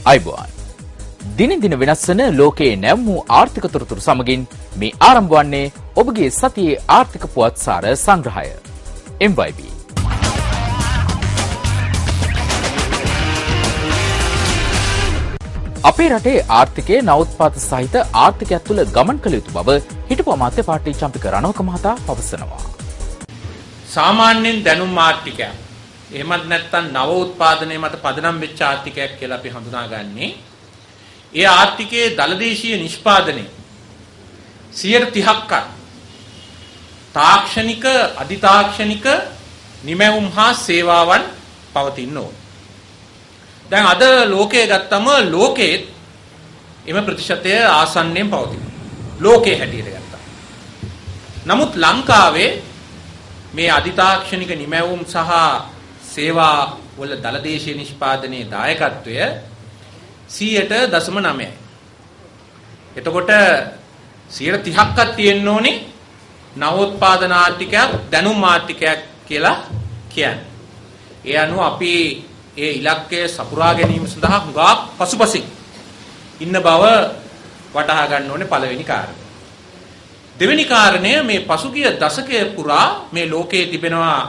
අයිබෝන්. දින දින වෙනස් වන ලෝකයේ නැවුම් වූ ආර්ථික තොරතුරු සමගින් මේ ආරම්භ වන්නේ ඔබගේ සතියේ ආර්ථික පුවත් සාර සංග්‍රහය. MYB. අපේ රටේ ආර්ථිකයේ නවෝත්පාද සහිත ආර්ථිකයක් තුළ ගමන් කළ යුතු බව හිටපු අමාත්‍ය පාටලි චම්පික රණවක මහතා පවසනවා. සාමාන්‍යයෙන් දැනුම් ආර්ථිකයක් එහෙමත් නැත්නම් නව උත්පාදනයේ මත පදනම් වෙච්ච ආර්ථිකයක් කියලා අපි හඳුනාගන්නේ. ඒ ආර්ථිකයේ දලදේශීය නිෂ්පාදනයේ 30%ක් තාක්ෂණික අධිතාක්ෂණික නිමැවුම් හා සේවාවන් පවතින ඕන. දැන් අද ලෝකයේ ගත්තම ලෝකයේ එම ප්‍රතිශතය ආසන්නයෙන් පවතින. ලෝකයේ හැටියට ගත්තා. නමුත් ලංකාවේ මේ අධිතාක්ෂණික නිමැවුම් සහ සේවා වල දලදේශීය නිෂ්පාදනයේ දායකත්වය 100.9යි. එතකොට 30%ක් තියෙන්න ඕනේ නවෝත්පාදන ආර්ථිකයක් දැනුම් ආර්ථිකයක් කියලා කියන්නේ. ඒ අනුව අපි ඒ ඉලක්කය සපුරා ගැනීම සඳහා හුඟා පසුපසින් ඉන්න බව වටහා ගන්න ඕනේ පළවෙනි කාරණය. දෙවෙනි කාරණය මේ පසුගිය දශකය පුරා මේ ලෝකයේ තිබෙනවා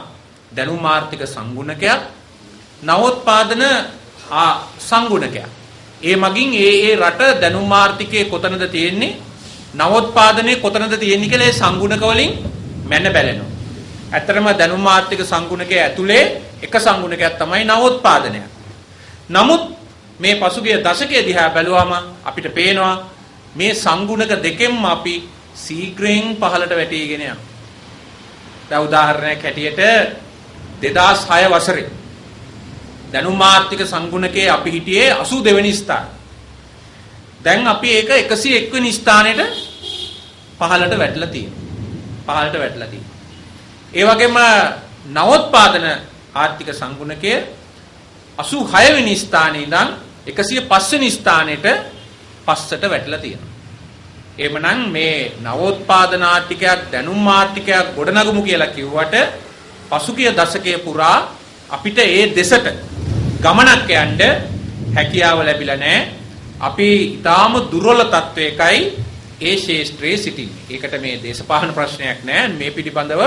දැනුම් ආර්ථික සංගුණකයක් නවෝත්පාදන සංගුණකයක්. ඒ මගින් ඒ රට දැනුම් ආර්ථිකයේ කොතනද තියෙන්නේ නවෝත්පාදනයේ කොතනද තියෙන්නේ කියලා ඒ සංගුණක වලින් මැන බැලෙනවා. ඇත්තටම දැනුම් ආර්ථික සංගුණකයේ ඇතුලේ එක සංගුණකයක් තමයි නවෝත්පාදනය. නමුත් මේ පසුගිය දශකයේ දිහා බැලුවම අපිට පේනවා මේ සංගුණක දෙකෙන්ම අපි ශීඝ්‍රයෙන් පහළට වැටීගෙන යනවා. දැන් උදාහරණයක් හැටියට 2006 වසරේ දැනුම් ආර්ථික සංගුණකයේ අපි හිටියේ 82 වෙනි ස්ථානයේ. දැන් අපි ඒක 101 වෙනි ස්ථානෙට පහළට වැටලා තියෙනවා. ඒ වගේම නවෝත්පාදන ආර්ථික සංගුණකයේ 86 වෙනි ස්ථානයේ ඉඳන් 105 වෙනි ස්ථානෙට පස්සට වැටලා තියෙනවා. එහෙමනම් මේ නවෝත්පාදන ආර්ථිකයක් දැනුම් ආර්ථිකයක් ගොඩනගමු කියලා කිව්වට පසුගිය දශකයේ පුරා අපිට ඒ දෙසට ගමනක් යන්න හැකියාව ලැබිලා නැහැ. අපි ඊටාම දුර්වල තත්වයකයි ඒ ශාස්ත්‍රයේ සිටින්නේ. ඒකට මේ දේශපාලන ප්‍රශ්නයක් නැහැ. මේ පිළිබඳව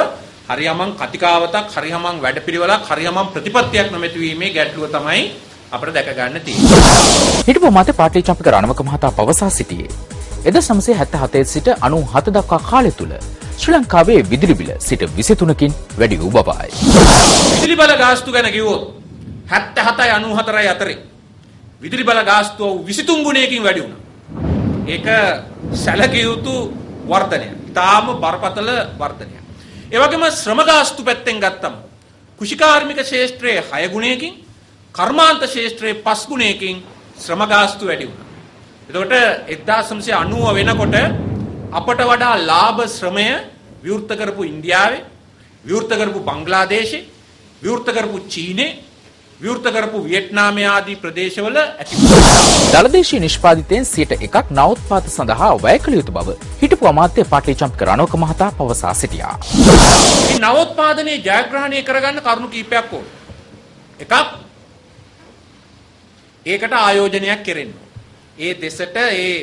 හරියමං කතිකාවතක්, හරියමං වැඩපිළිවෙලක්, හරියමං ප්‍රතිපත්තියක් නොමැති වීමේ ගැටලුව තමයි අපිට දැක ගන්න තියෙන්නේ. හිටපු අමාත්‍ය පාටලි චම්පික රණවක මහතා පවසා සිටියේ 1977 සිට 97 දක්වා කාලය තුල ශ්‍රී ලංකාවේ විදුලි බිල සිට 23කින් වැඩි වූ බවයි. විදුලි බල ගාස්තු ගැන කිව්වොත් 77යි 94යි අතරේ විදුලි බල ගාස්තුව 23 ගුණයකින් වැඩි වුණා. ඒක සැලකිය යුතු වර්ධනයක්. තාම බරපතල වර්ධනයක්. ඒ වගේම ශ්‍රම ගාස්තු පැත්තෙන් ගත්තම කුෂිකාර්මික ශාස්ත්‍රයේ 6 ගුණයකින් කර්මාන්ත ශාස්ත්‍රයේ 5 ගුණයකින් ශ්‍රම ගාස්තු වැඩි වුණා. එතකොට 1990 වෙනකොට අපට වඩා ලාභ ශ්‍රමය විවෘත කරපු ඉන්දියාවේ, විවෘත කරපු බංග්ලාදේශේ, විවෘත කරපු චීනේ, විවෘත කරපු වියට්නාමයේ ආදී ප්‍රදේශවල ඇති දලදේශීය නිෂ්පාදිතයෙන් 1%ක් නවෝත්පාද සඳහා වැය කළ යුතු බව හිටපු අමාත්‍ය පාටලි චම්පික රණවක මහතා පවසා සිටියා. මේ නවෝත්පාදනයේ ජයග්‍රහණය කරගන්න කරුණු කීපයක් ඕන. එකක් ඒකට ආයෝජනයක් කෙරෙන්න. ඒ දෙසට ඒ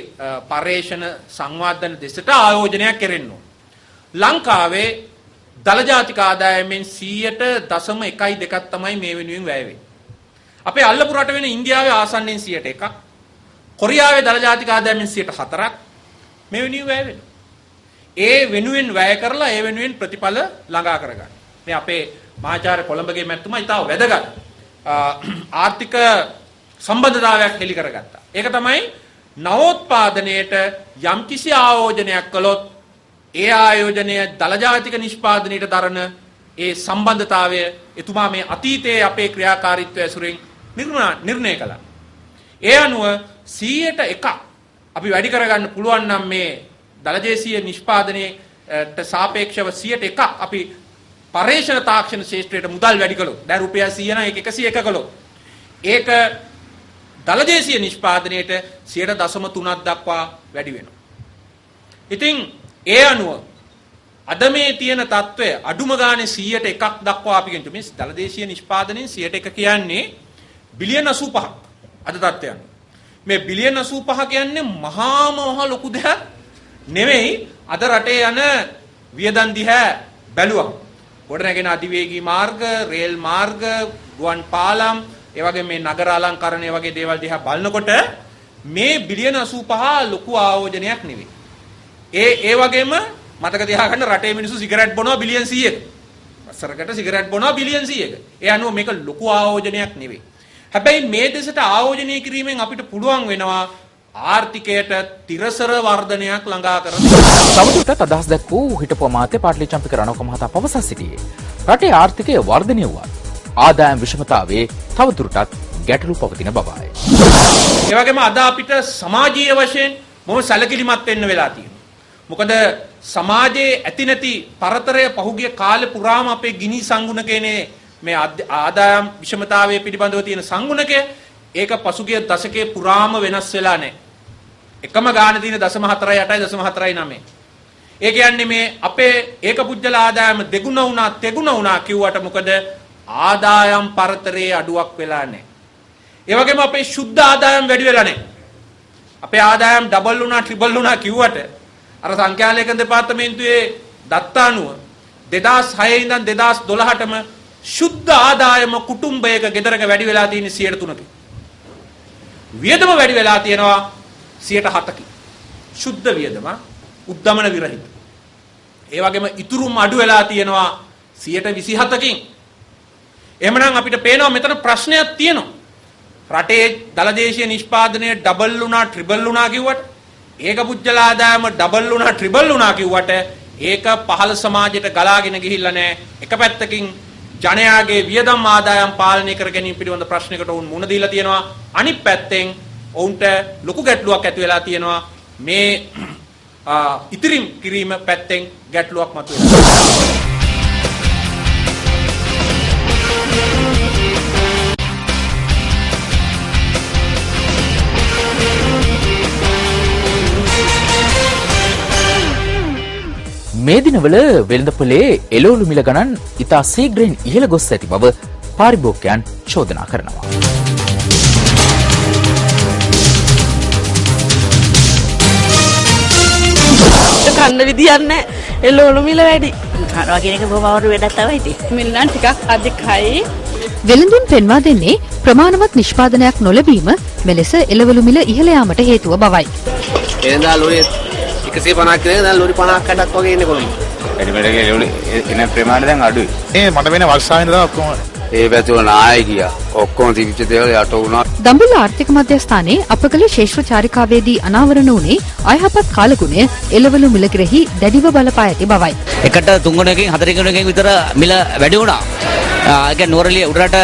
පර්යේෂණ සංවර්ධන දෙසට ආයෝජනයක් කෙරෙන්න ඕන. ලංකාවේ දල ජාතික ආදායමෙන් 100.12ක් තමයි මේ වෙනුවෙන් වැය වෙන්නේ. අපේ අල්ලපු රට වෙන ඉන්දියාවේ ආසන්නෙන් 101ක්, කොරියාවේ දල ජාතික ආදායමෙන් 104ක් මේ වෙනුවෙන් වැය වෙනවා. ඒ වෙනුවෙන් වැය කරලා ඒ වෙනුවෙන් ප්‍රතිඵල ළඟා කරගන්න. මේ අපේ මහාචාර්ය කොළඹගේ මැතිතුමා ඉතාල වැදගත් ආර්ථික සම්බන්ධතාවයක් හෙළි කරගත්තා. ඒක තමයි නවෝත්පාදනයේට යම්කිසි ආයෝජනයක් කළොත් ඒ ආයෝජනය දල ජාතික නිෂ්පාදනයට දරන ඒ සම්බන්ධතාවය එතුමා මේ අතීතයේ අපේ ක්‍රියාකාරීත්වය ඇසුරින් නිර්ණය කළා. ඒ අනුව 100%ක් අපි වැඩි කරගන්න පුළුවන් නම් මේ දලදේශීය නිෂ්පාදනයට සාපේක්ෂව 100%ක් අපි පර්යේෂණ තාක්ෂණ ශාස්ත්‍රයට මුදල් වැඩි කළොත් දැන් රුපියල් 100 නම් ඒක 101 කළොත් ඒක දලදේශීය නිෂ්පාදනයට 0.3ක් දක්වා වැඩි වෙනවා. ඉතින් ඒ අනුව අද මේ තියෙන තත්ත්වය අඩුම ගානේ 100%ක් දක්වා අපි කියන්තු මේ දලදේශීය නිෂ්පාදනයෙන් 100% කියන්නේ බිලියන 85ක් අද තත්ත්වයන්. මේ බිලියන 85 කියන්නේ මහා ලොකු දෙයක් නෙවෙයි. අද රටේ යන වියදම් දිහා බැලුවා. ගොඩනැගෙන අධිවේගී මාර්ග, රේල් මාර්ග, ගුවන් පාලම්, ඒ වගේ මේ නගර අලංකරණය වගේ දේවල් දිහා බලනකොට මේ බිලියන 85 ලොකු ආයෝජනයක් නෙවෙයි. ඒ වගේම මතක තියාගන්න රටේ මිනිස්සු සිගරට් බොනවා බිලියන් 100ක. වසරකට සිගරට් බොනවා බිලියන් 100ක. ඒ අනුව මේක ලොකු ආයෝජනයක් නෙවෙයි. හැබැයි මේ දෙසට ආයෝජනය කිරීමෙන් අපිට පුළුවන් වෙනවා ආර්ථිකයට තිරසර වර්ධනයක් ළඟා කරගන්න. තවදුරටත් අදහස් දැක්වූ හිටපු අමාත්‍ය පාටලි චම්පික රණවක මහතා පවසා සිටියේ රටේ ආර්ථිකය වර්ධනය වුවත් ආදායම් විෂමතාවේ තවදුරටත් ගැටලු පවතින බවයි. ඒ වගේම අද අපිට සමාජීය වශයෙන් මොම සැලකිලිමත් වෙන්න වෙලා තියෙනවා. මොකද සමාජයේ ඇති නැති පරතරය පහුගිය කාලේ පුරාම අපේ ගිනි සංගුණකේනේ මේ ආදායම් විෂමතාවයේ පිළිබඳව තියෙන සංගුණකය ඒක පසුගිය දශකයේ පුරාම වෙනස් වෙලා නැහැ. එකම ගාණ තියෙන 0.48 0.49. ඒ කියන්නේ මේ අපේ ඒක පුජ්‍යල ආදායම දෙගුණ වුණා තෙගුණ වුණා කිව්වට මොකද ආදායම් පරතරයේ අඩුවක් වෙලා නැහැ. ඒ වගේම අපේ සුද්ධ ආදායම් වැඩි වෙලා නැහැ. අපේ ආදායම් ඩබල් වුණා ට්‍රිපල් වුණා කිව්වට අර සංඛ්‍යා ලේඛන දෙපාර්තමේන්තුවේ දත්තානුව 2006 ඉඳන් 2012ටම සුද්ධ ආදායම කුටුම්බයක ගෙදරක වැඩි වෙලා තියෙන 3%. වියදම වැඩි වෙලා තියෙනවා 7%. සුද්ධ වියදම උද්දමන විරහිත. ඒ වගේම ඉතුරුම අඩු වෙලා තියෙනවා 27%කින්. එහෙමනම් අපිට පේනවා මෙතන ප්‍රශ්නයක් තියෙනවා. රටේ දලදේශීය නිෂ්පාදනය ඩබල් වුණා ට්‍රිපල් වුණා කිව්වට ඒක පුජ්‍යල ආදායම ඩබල් වුණා ට්‍රිපල් වුණා කිව්වට ඒක පහළ සමාජයට ගලාගෙන ගිහිල්ලා නැහැ. එක පැත්තකින් ජනයාගේ වියදම් ආදායම් පාලනය කර ගැනීම පිළිබඳ ප්‍රශ්නයකට වුන් මුණ දීලා තියෙනවා. අනිත් පැත්තෙන් ඔවුන්ට ලොකු ගැටලුවක් ඇති වෙලා තියෙනවා. මේ ඉතිරිම් කිරීම පැත්තෙන් ගැටලුවක් මතුවෙනවා. මේ දිනවල වෙළඳපොලේ එළවලු මිල ගණන් ඉතා ශීඝ්‍රයෙන් ඉහළ ගොස් ඇති බව පාරිභෝගිකයන් චෝදනා කරනවා. කන්න විදියක් නැහැ. එළවලු මිල වැඩි. කනවා කියන එක බොහොම අවුරු වැඩක් තමයි ඉතින්. මිල නම් ටිකක් අධිකයි. වෙළඳුන් පෙන්වා දෙන්නේ ප්‍රමාණවත් නිෂ්පාදනයක් නොලැබීම මෙලෙස එළවලු මිල ඉහළ යාමට හේතුව බවයි. එනදා ලෝරිය 150ක් කියන දැන් ලෝරි 50ක් 60ක් වගේ එන්නේ කොළඹ. වැඩිමඩගේ ලෝරි එන ප්‍රමාණය දැන් අඩුයි. මේ මට වෙන වර්ෂාවෙන් තමයි ඔක්කොම ඒ පැතුව නාය ගියා. ඔක්කොම තිබිච්ච දේවල් යට වුණා. දඹුල්ල ආර්ථික මධ්‍යස්ථානයේ අපකල ශේෂ්ත්‍ර චාරිකාවේදී අනාවරණ වුණේ අයහපත් කාලගුණය එළවලු මිල කෙරෙහි දැඩිව බලපා ඇති බවයි. එකට 3 ගුණයකින් 4 ගුණයකින් විතර මිල වැඩි වුණා. ඒක නුවරඑළිය උඩරට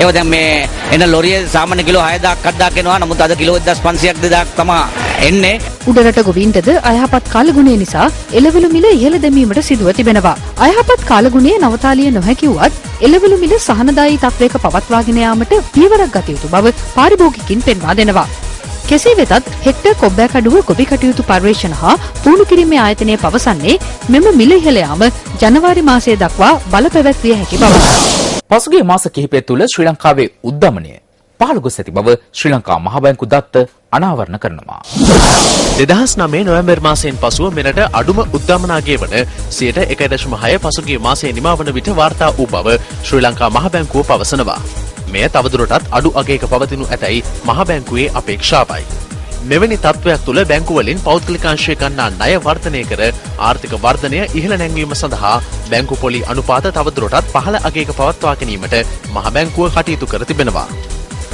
ඒව දැන් මේ එන ලොරිය සාමාන්‍ය කිලෝ 6000ක් 7000ක් එනවා. නමුත් අද කිලෝ 1500ක් 2000ක් තමයි එන්නේ. උඩරට ගොවීන්ටද අයහපත් කාලගුණය නිසා එළවලු මිල ඉහළ දැමීමට සිදුව තිබෙනවා. අයහපත් කාලගුණය නවතාලිය නොහැකි වුවත් එළවලු මිල සහනදායී තත්වයක පවත්වාගෙන යාමට පියවරක් ගත යුතු බව පාරිභෝගිකින් පෙන්වා දෙනවා. කෙසේ වෙතත් හෙක්ටර් කොබ්බෑකඩුව ගොවි කටයුතු පර්යේෂණ හා පුහුණු කිරීමේ ආයතනය පවසන්නේ මෙම මිල ඉහළ යාම ජනවාරි මාසය දක්වා බලපැවැත්විය හැකි බවයි. පසුගිය මාස කිහිපය තුළ ශ්‍රී ලංකාවේ උද්දමනය පහළ ගොස් ඇති බව ශ්‍රී ලංකා මහ බැංකු දත්ත අනාවරණ කරනවා. 2009 නොවැම්බර් මාසයෙන් පසුව මෙරට අඩුම උද්දමනාගේ වන 1.6 පසුගිය මාසයේ නිමවන විට වාර්තා වූ බව ශ්‍රී ලංකා මහ බැංකුව පවසනවා. මෙය තවදුරටත් අඩු අගයක පවතිනු ඇතැයි මහ බැංකුවේ අපේක්ෂාවයි. මෙවැනි තත්ත්වයක් තුළ බැංකු වලින් පෞද්ගලිකාංශය ගන්නා ණය වර්ධනය කර ආර්ථික වර්ධනය ඉහළ නැංවීම සඳහා බැංකු පොලි අනුපාත තවදුරටත් පහළ අගයක පවත්වා ගැනීමට මහ බැංකුව කටයුතු කර තිබෙනවා.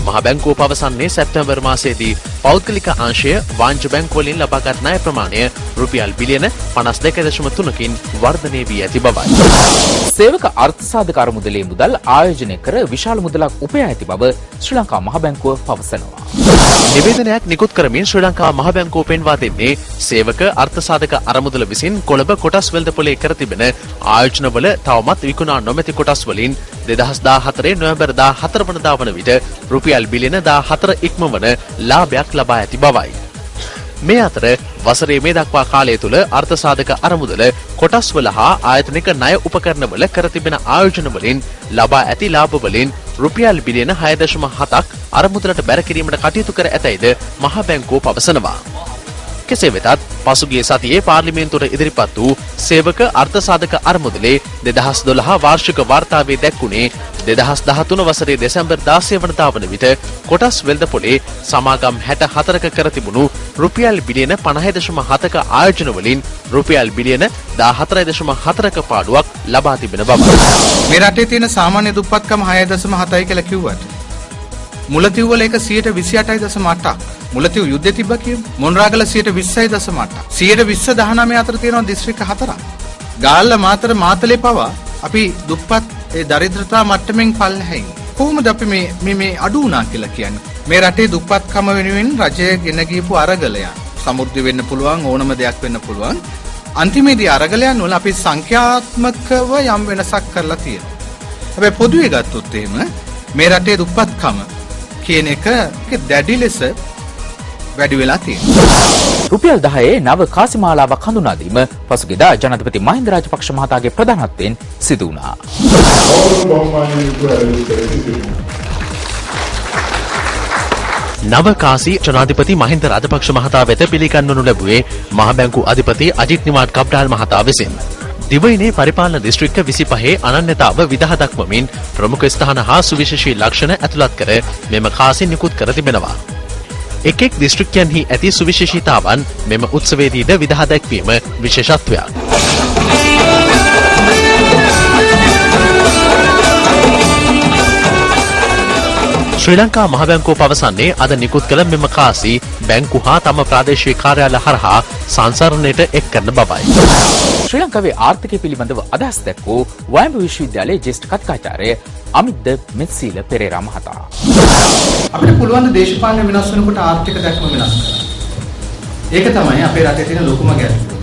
මහ බැංකුව පවසන්නේ සැප්තැම්බර් මාසයේදී පෞද්ගලික අංශය වාණිජ්‍ය බැංකු වලින් ලබාගත් ණය ප්‍රමාණය රුපියල් බිලියන 52.3කින් වර්ධනය වී ඇති බවයි. සේවක අර්ථසාධක අරමුදලේ මුදල් ආයෝජනය කර විශාල මුදලක් උපයා ඇති බව ශ්‍රී ලංකා මහ බැංකුව පවසනවා. නිවේදනයක් නිකුත් කරමින් ශ්‍රී ලංකා මහ බැංකුව පෙන්වා දෙන්නේ සේවක අර්ථසාධක අරමුදල විසින් කොළඹ කොටස් වෙළඳපොලේ කර තිබෙන ආයෝජනවල තවමත් විකුණා නොමැති කොටස් වලින් 2014 නොවැම්බර් 14 වනදා වන විට රුපියල් බිලියන 14 ඉක්මවන ලාභයක් ලබා ඇති බවයි. මේ අතර වසරේ මේ දක්වා කාලය තුල අර්ථසාධක අරමුදල කොටස්වල හා ආයතනික ණය උපකරණවල කර තිබෙන ආයෝජන වලින් ලබා ඇති ලාභ වලින් රුපියල් බිලියන 6.7ක් අරමුදලට බැර කිරීමට කටයුතු කර ඇතැයිද මහා බැංකුව පවසනවා. කෙසේ වෙතත් පසුගිය සතියේ පාර්ලිමේන්තුවට ඉදිරිපත් වූ සේවක අර්ථසාධක අරමුදලේ 2012 වාර්ෂික වාර්තාවේ දැක්වුණේ 2013 වසරේ දෙසැම්බර් 16 වනදා වන විට කොටස් වෙළඳපොලේ සමාගම් 64ක කර තිබුණු රුපියල් බිලියන 50.7ක ආයෝජන වලින් රුපියල් බිලියන 14.4ක පාඩුවක් ලබා තිබෙන බව. මේ රටේ තියෙන සාමාන්‍ය දුප්පත්කම 6.7යි කියලා කිව්වට මුලතිව් වල ඒක 28.8ක්. මුලතිව් යුද්ධය තිබ්බා කියමු. මොණරාගල 20.8ක්. 129 අතර තියෙනවා දිස්ත්‍රික්ක 4ක්. ගාල්ල මාතර මාතලේ පවා අපි දුප්පත් ඒ දරිද්‍රතා මට්ටමින් පල්ලෙහින්. කොහොමද අපි මේ අඩු වුණා කියලා කියන්නේ? මේ රටේ දුප්පත්කම වෙනුවෙන් රජය ගෙන ගියපු අරගලයන්. සමෘද්ධි වෙන්න පුළුවන් ඕනම දෙයක් වෙන්න පුළුවන්. අන්තිමේදී අරගලයන් වල අපි සංඛ්‍යාත්මකව යම් වෙනසක් කරලා තියෙනවා. හැබැයි පොදුවේ ගත්තොත් එහෙම මේ රටේ දුප්පත්කම කියන එක දැඩි ලෙස වැඩි වෙලා තියෙනවා. රුපියල් 10 නව කාසිමාලාවක් හඳුනා දීම පසුගියදා ජනාධිපති මහින්ද රාජපක්ෂ මහතාගේ ප්‍රධානත්වයෙන් සිදු වුණා. නවකාසී ජනාධිපති මහින්ද රාජපක්ෂ මහතා වෙත පිළිගන්වනු ලැබුවේ මහ බැංකු අධිපති අජිත් නිවාඩ් කබ්ඩාල් මහතා විසින්. දිවයිනේ පරිපාලන දිස්ත්‍රික්ක 25 අනන්‍යතාව විදහා දක්වමින් ප්‍රමුඛ ස්ථාන හා සුවිශේෂී ලක්ෂණ ඇතුළත් කර මෙම කාසි නිකුත් කර තිබෙනවා. එක් දිස්ත්‍රික්කයන්හි ඇති සුවිශේෂීතාවන් මෙම උත්සවයේදීද විදහා දැක්වීම විශේෂත්වයක්. ශ්‍රී ලංකා මහ බැංකුව පවසන්නේ අද නිකුත් කළ මෙම කාසි බැංකු හා තම ප්‍රාදේශීය කාර්යාල හරහා සංසරණයට එක් කරන බවයි. ශ්‍රී ලංකාවේ ආර්ථිකය පිළිබඳව අදහස් දැක්වූ වයඹ විශ්වවිද්‍යාලයේ ජ්‍යෙෂ්ඨ කතිකාචාර්ය අමිත් මෙත්සීල පෙරේරා මහතා. අපිට පුළුවන් දේශපාලන වෙනස් වෙනකොට ආර්ථික දැක්ම වෙනස් කරන්න. ඒක තමයි අපේ රටේ තියෙන ලොකුම ගැටලුව.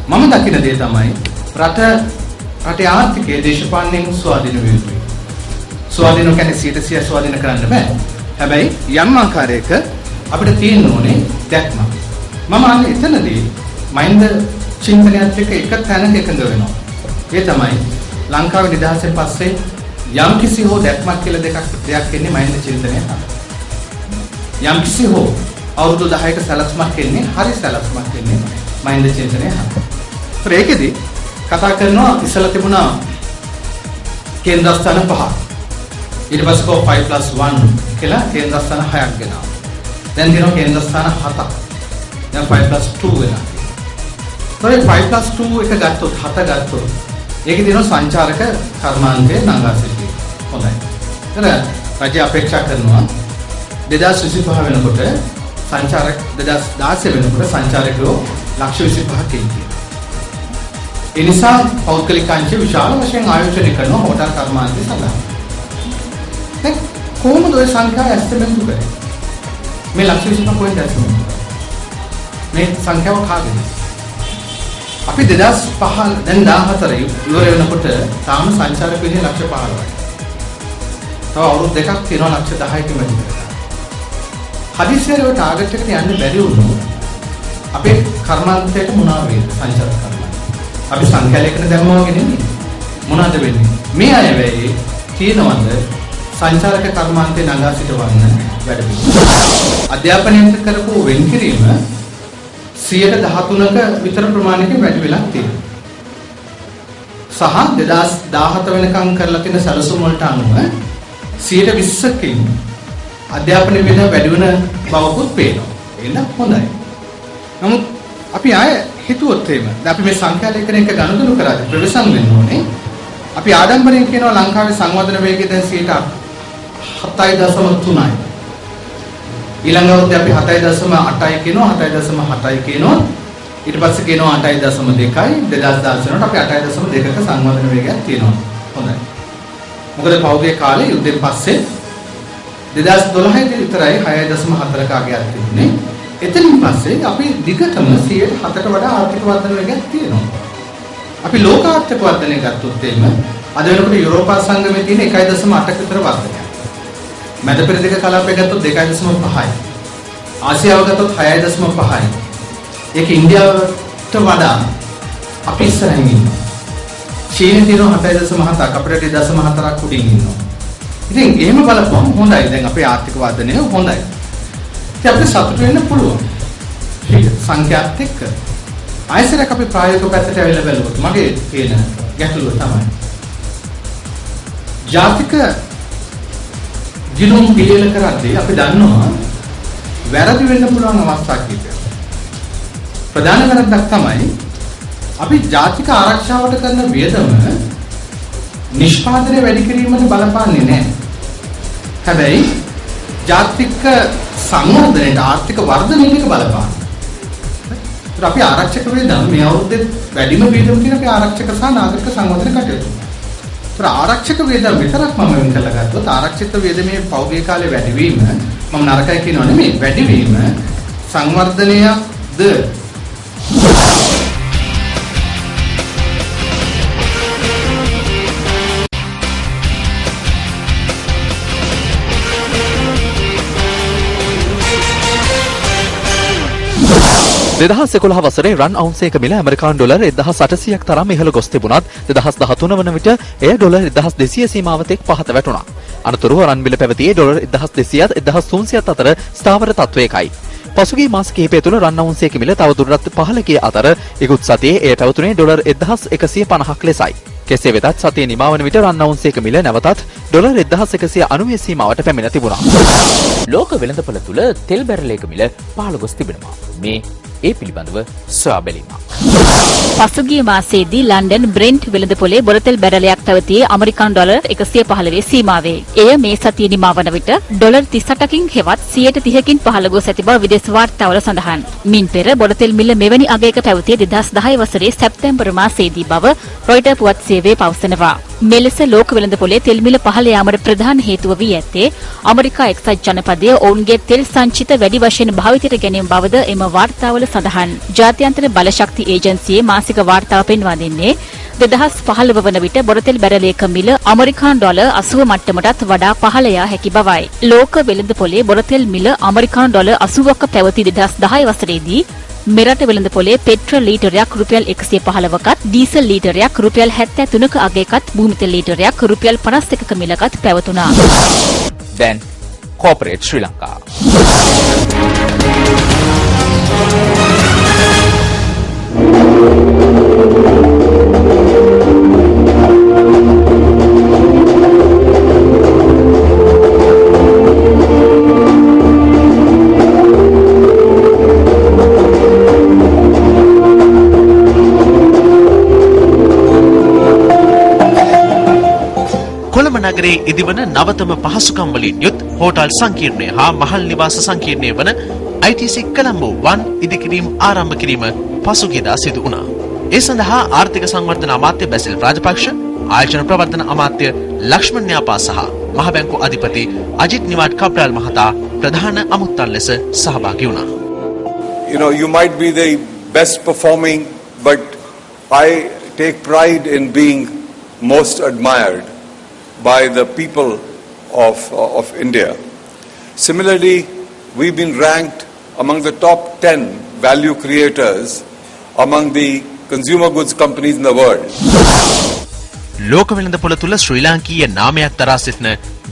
මම දකින දේ තමයි රටේ ආර්ථිකයේ දේශපාලනයෙන් ස්වාධීන වෙන්න ඕනේ. ස්වාධීන කියන්නේ 100% ස්වාධීන කරන්න බෑ. හැබැයි යම් ආකාරයක අපිට තියෙන්න ඕනේ දැක්ම. මම අන්න එතනදී මහින්ද චින්තනයත් එක්ක එක තැනක එකඟ වෙනවා. ඒ තමයි ලංකාවේ නිදහසෙන් පස්සේ යම් කිසි හෝ දැක්මක් කියලා දෙයක් එන්නේ මහින්ද චින්තනය තමයි. යම් කිසි හෝ අවුරුදු 10ක සැලැස්මක් එන්නේ හරි සැලැස්මක් එන්නේ මහින්ද චින්තනය හරි. ඒකෙදි කතා කරනවා ඉස්සලා තිබුණා කේන්ද්‍රස්ථාන 5. ඊට පස්සේ 5+1 කියලා කේන්ද්‍රස්ථාන 6ක් ගෙනාවා. දැන් දිනන කේන්ද්‍රස්ථාන 7ක්. දැන් 5+2 වෙනවා. ඒ 5+2 එක ගත්තොත් 7 ගත්තොත් ඒකේ දිනන සංචාරක කර්මාන්තයේ නංගා සිටිනවා. හොඳයි. රජය අපේක්ෂා කරනවා 2025 වෙනකොට සංචාරක 2016 වෙනකොට සංචාරකයෝ 125,000 ඉන්නවා. ඒ නිසා පෞද්ගලික අංශ විශාල වශයෙන් ආයෝජනය කරන හෝටල් කර්මාන්තය සඳහා. දැන් කොහොමද ওই සංඛ්‍යාව ඇස්තමෙන්තු කරන්නේ? මේ 125 කොහෙන්ද ඇස්තමෙන්තු? මේ සංඛ්‍යාව කාගේද? අපි 2005 දැන් 14 ඉවර වෙනකොට තාම සංචාරක විදිහේ 115යි. තව අවුරුදු දෙකක් තියෙනවා 110ක වැඩි කරලා. හදිස්සියේ ඔය ටාගට් එකට යන්න බැරි වුණොත් අපේ කර්මාන්තයට මොනවා වේද සංචාරක කර්මාන්තය. අපි සංඛ්‍යාලයකට දැම්මම වගේ නෙමෙයි. මොනවද වෙන්නේ? මේ අය වෙයි තියෙනවද සංචාරක කර්මාන්තේ නගා සිටවන්න වැඩ පිළිවෙල. අධ්‍යාපනයෙන් කරපු වෙන්කිරීම 113ක විතර ප්‍රමාණයකින් වැඩි වෙලා තියෙනවා. සහ 2017 වෙනකම් කරලා තියෙන සැලසුම් වලට අනුව 120කින් අධ්‍යාපන වේද වැඩි වෙන බවකුත් පේනවා. ඒක හොඳයි. නමුත් අපි ආය හිතුවොත් එහෙම දැන් අපි මේ සංඛ්‍යාලයකන එක ගණනදු කරාද ප්‍රවේශම් වෙන්න ඕනේ. අපි ආඩම්බරයෙන් කියනවා ලංකාවේ සංවර්ධන වේගය දැන් 7.3යි. ඊළඟ අවුරුද්දේ අපි 7.8යි කියනවා 7.7යි කියනවා ඊට පස්සේ කියනවා 8.2යි 2016 වලට අපි 8.2ක සංවර්ධන වේගයක් තියෙනවා. හොඳයි. මොකද පහුගිය කාලේ යුද්ධයෙන් පස්සේ 2012 දී විතරයි 6.4ක අගයක් තිබුණේ. එතනින් පස්සේ අපි දිගටම 107කට වඩා ආර්ථික වර්ධන වේගයක් තියෙනවා. අපි ලෝක ආර්ථික වර්ධනය ගත්තොත් එimhe අද වෙනකොට යුරෝපා සංගමයේ තියෙන 1.8ක විතර වර්ධනයක්. මැද පෙරදිග කලාපය ගත්තොත් 2.5යි. ආසියාව ගත්තොත් 6.5යි. ඒක ඉන්දියාවට වඩා අපි ඉස්සරහින් ඉන්නවා. චීනයේ තියෙන 7.7ක් අපිට 2.4ක් උඩින් ඉන්නවා. ඉතින් එහෙම බලපුවම හොඳයි. දැන් අපේ ආර්ථික වර්ධනය හොඳයි. ඉතින් අපිට සතුට වෙන්න පුළුවන්. සංඛ්‍යාත් එක්ක. ආයසරයක් අපි ප්‍රායෝගික පැත්තට ඇවිල්ලා බලුවොත් මගේ තියෙන ගැටලුව තමයි. ජාතික ගිණුම් පිළියෙල කරද්දී අපි දන්නවා වැරදි වෙන්න පුළුවන් අවස්ථා කිහිපයක්. ප්‍රධාන වැරද්දක් තමයි අපි ජාතික ආරක්ෂාවට කරන වියදම නිෂ්පාදනය වැඩි කිරීමට බලපාන්නේ නැහැ. හැබැයි ජාතික සංවර්ධනයට ආර්ථික වර්ධනයට බලපාන. ඒත් අපි ආරක්ෂක වේදම් මේ අවුරුද්දේ වැඩිම වේදම් කියන අපේ ආරක්ෂක සහ නාගරික සංවර්ධන කටයුතු. ඒත් ආරක්ෂක වේදම් විතරක් මම වෙන් කරලා ගත්තොත් ආරක්ෂිත වේදමේ පෞද්ගලික කාලේ වැඩිවීම මම නරකයි කියනවා නෙමෙයි වැඩිවීම සංවර්ධනයක්ද දෙදහස් 11 වසරේ රන් අවුන්සයක මිල ඇමරිකානු ඩොලර් 1800ක් තරම් ඉහළ ගොස් තිබුණත් 2013 වන විට එය ඩොලර් 1200 සීමාව තෙක් පහත වැටුණා. අනතුරුව රන් මිල පැවතියේ ඩොලර් 1200ත් 1300ත් අතර ස්ථාවර තත්වයකයි. පසුගිය මාස කිහිපය තුළ රන් අවුන්සයක මිල තවදුරටත් පහළ ගිය අතර ඉකුත් සතියේ එය පැවතුනේ ඩොලර් 1150ක් ලෙසයි. කෙසේ වෙතත් සතියේ නිමා වන විට රන් අවුන්සයක මිල නැවතත් ඩොලර් 1190 සීමාවට පැමිණ තිබුණා. ලෝක වෙළඳපොළ තුල තෙල් බැරලයක මිල පහළ ගොස් තිබෙනවා. මේ ඒ පිළිබඳව සොයා බැලීමක්. පසුගිය මාසයේදී ලන්ඩන් බ්‍රෙන්ට් වෙළඳපොලේ බොරතෙල් බැරලයක් පැවතියේ ඇමරිකානු ඩොලර් 115 සීමාවේ. එය මේ සතියේ නිමා වන විට ඩොලර් 38කින් හෙවත් 130කින් පහළ ගොස් ඇති බව විදේශ වාර්තාවල සඳහන්. මින් පෙර බොරතෙල් මිල මෙවැනි අගයක පැවතියේ 2010 වසරේ සැප්තැම්බර් මාසයේදී බව රොයිටර් පුවත් සේවය පවසනවා. මෙලෙස ලෝක වෙළඳපොලේ තෙල් මිල පහළ යාමට ප්‍රධාන හේතුව වී ඇත්තේ ඇමරිකා එක්සත් ජනපදයේ ඔවුන්ගේ තෙල් සංචිත වැඩි වශයෙන් භාවිතයට ගැනීම බවද එම වාර්තාවල සඳහන්. ජාත්‍යන්තර බලශක්ති ඒජන්සියේ මාසික වාර්තාව පෙන්වා දෙන්නේ 2015 වන විට බොරතෙල් බැරලයක මිල ඇමරිකානු ඩොලර් 80 මට්ටමටත් වඩා පහළ යා හැකි බවයි. ලෝක වෙළඳපොලේ බොරතෙල් මිල ඇමරිකානු ඩොලර් 80ක පැවති 2010 වසරේදී මෙරට වෙළඳපොලේ පෙට්‍රල් ලීටරයක් රුපියල් 115කත් ඩීසල් ලීටරයක් රුපියල් 73ක අගයකත් භූමිතෙල් ලීටරයක් රුපියල් 51ක මිලකත් පැවතුණා. දැන් කෝපරේට් ශ්‍රී ලංකා. කොළඹ නගරයේ ඉදිවන නවතම පහසුකම් වලින් යුත් හෝටල් සංකීර්ණය හා මහල් නිවාස සංකීර්ණය වන ITC කොළඹ 1 ඉදිකිරීම ආරම්භ කිරීම පසුගියදා සිදු වුණා. ඒ සඳහා ආර්ථික සංවර්ධන අමාත්‍ය බැසිල් රාජපක්ෂ, ආයෝජන ප්‍රවර්ධන අමාත්‍ය ලක්ෂ්මන් න්‍යාපා සහ මහ බැංකු අධිපති අජිත් නිවාඩ් කප්‍රාල් මහතා ප්‍රධාන අමුත්තන් ලෙස සහභාගී වුණා. You know, you might be the best performing, but I take pride in being most admired by the people of India. Similarly, we've been ranked among the top 10 value creators among the consumer goods companies in the world. ලෝක වෙළඳපොළ තුල ශ්‍රී ලාංකීය නාමයක් දරා සිටින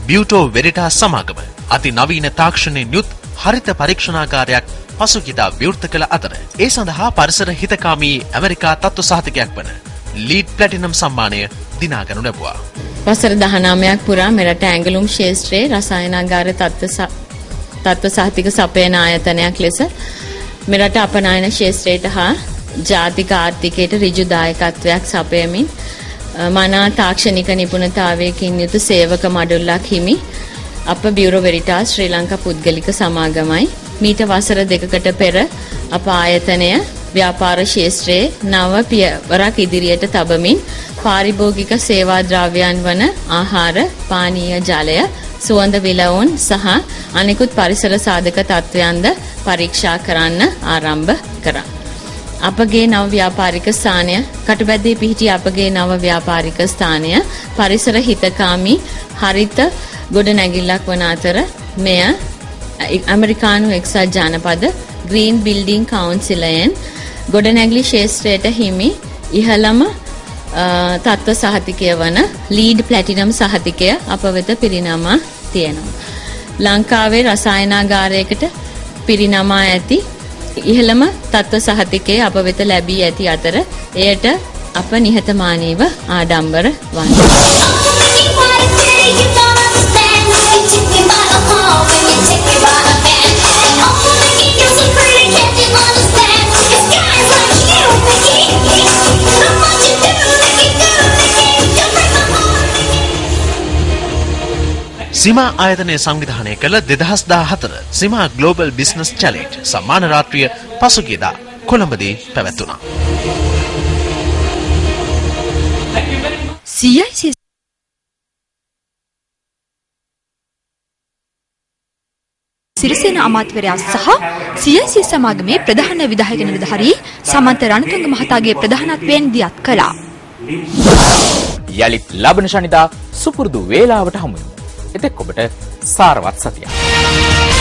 බියුටෝ වෙරිටා සමාගම අති නවීන තාක්ෂණයෙන් යුත් හරිත පරීක්ෂණාගාරයක් පසුගියදා විවෘත කළ අතර ඒ සඳහා පරිසර හිතකාමී ඇමරිකා තත්ත්ව සහතිකයක් වන ලීඩ් ප්ලැටිනම් සම්මානය දිනාගනු ලැබුවා. වසර 19ක් පුරා මෙරට ඇඟලුම් ක්ෂේත්‍රයේ රසායනාගාර තත්ත්ව සහතික සපයන ආයතනයක් ලෙස මෙරට අපනයන ක්ෂේත්‍රයට හා ජාතික ආර්ථිකයට ඍජු දායකත්වයක් සපයමින් මනා තාක්ෂණික නිපුණතාවයකින් යුතු සේවක මඩුල්ලක් හිමි අප බියුරෝ වෙරිටාස් ශ්‍රී ලංකා පුද්ගලික සමාගමයි. මීට වසර දෙකකට පෙර අප ආයතනය ව්‍යාපාර ක්ෂේත්‍රයේ නව පියවරක් ඉදිරියට තබමින් පාරිභෝගික සේවා ද්‍රව්‍යයන් වන ආහාර, පානීය ජලය, සුවඳ විලවුන් සහ අනෙකුත් පරිසර සාධක තත්ත්වයන්ද පරීක්ෂා කරන්න ආරම්භ කරා. අපගේ නව ව්‍යාපාරික ස්ථානය කටුබැද්දේ පිහිටි අපගේ නව ව්‍යාපාරික ස්ථානය පරිසර හිතකාමී හරිත ගොඩනැගිල්ලක් වන අතර මෙය ඇමරිකානු එක්සත් ජනපද ග්‍රීන් බිල්ඩින් කවුන්සිලයෙන් ගොඩනැගිලි ක්ෂේත්‍රයට හිමි ඉහළම තත්ත්ව සහතිකය වන ලීඩ් ප්ලැටිනම් සහතිකය අප වෙත පිරිනමා තියෙනවා. ලංකාවේ රසායනාගාරයකට පිරිනමා ඇති ඉහළම තත්ත්ව සහතිකය අප වෙත ලැබී ඇති අතර එයට අප නිහතමානීව ආඩම්බර වන්නේ. සීමා ආයතනය සංවිධානය කළ 2014 සීමා ග්ලෝබල් බිස්නස් චැලෙන්ජ් සම්මාන රාත්‍රිය පසුගියදා කොළඹදී පැවැත්වුණා. සිරිසේන අමාත්‍යවරයා සහ CIC සමාගමේ ප්‍රධාන විධායක නිලධාරී සමන්ත රණතුංග මහතාගේ ප්‍රධානත්වයෙන් දියත් කළා. යලිත් ලබන ශනිදා සුපුරුදු වේලාවට හමු වෙමු. එතෙක් ඔබට සාරවත් සතියක්.